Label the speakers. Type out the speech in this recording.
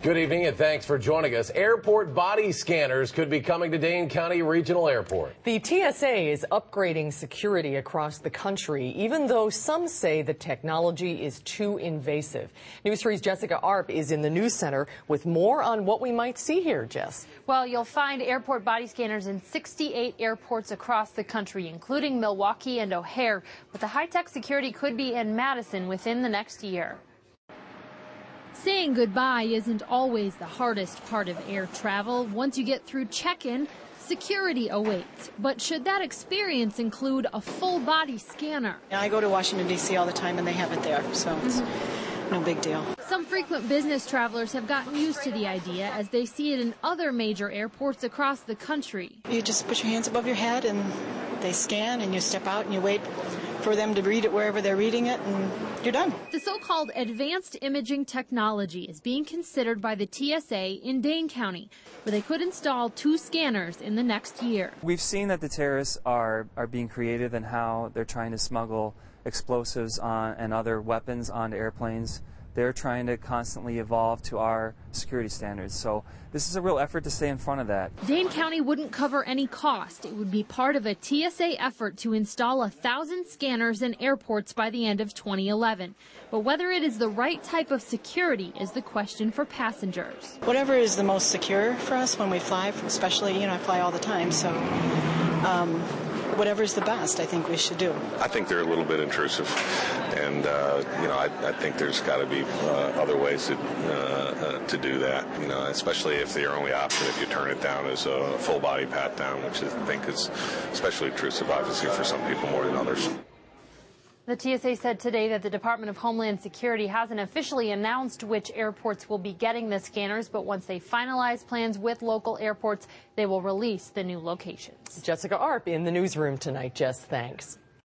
Speaker 1: Good evening and thanks for joining us. Airport body scanners could be coming to Dane County Regional Airport.
Speaker 2: The TSA is upgrading security across the country, even though some say the technology is too invasive. News 3's Jessica Arp is in the news center with more on what we might see here, Jess.
Speaker 3: Well, you'll find airport body scanners in 68 airports across the country, including Milwaukee and O'Hare. But the high-tech security could be in Madison within the next year.
Speaker 4: Saying goodbye isn't always the hardest part of air travel. Once you get through check-in, security awaits. But should that experience include a full-body scanner?
Speaker 5: I go to Washington, D.C. all the time, and they have it there, so it's no big deal.
Speaker 4: Some frequent business travelers have gotten used to the idea as they see it in other major airports across the country.
Speaker 5: You just put your hands above your head, and they scan, and you step out, and you wait for them to read it wherever they're reading it, and you're done.
Speaker 4: The so-called advanced imaging technology is being considered by the TSA in Dane County, where they could install 2 scanners in the next year.
Speaker 6: We've seen that the terrorists are being creative in how they're trying to smuggle explosives and other weapons onto airplanes. They're trying to constantly evolve to our security standards. So this is a real effort to stay in front of that.
Speaker 4: Dane County wouldn't cover any cost. It would be part of a TSA effort to install 1,000 scanners in airports by the end of 2011. But whether it is the right type of security is the question for passengers.
Speaker 5: Whatever is the most secure for us when we fly, especially, I fly all the time, so whatever's the best, I think we should do.
Speaker 7: I think they're a little bit intrusive, and I think there's got to be other ways to do that. Especially if the only option, if you turn it down, is a full body pat down, which I think is especially intrusive, obviously, for some people more than others.
Speaker 3: The TSA said today that the Department of Homeland Security hasn't officially announced which airports will be getting the scanners, but once they finalize plans with local airports, they will release the new locations.
Speaker 2: Jessica Arp in the newsroom tonight. Jess, thanks.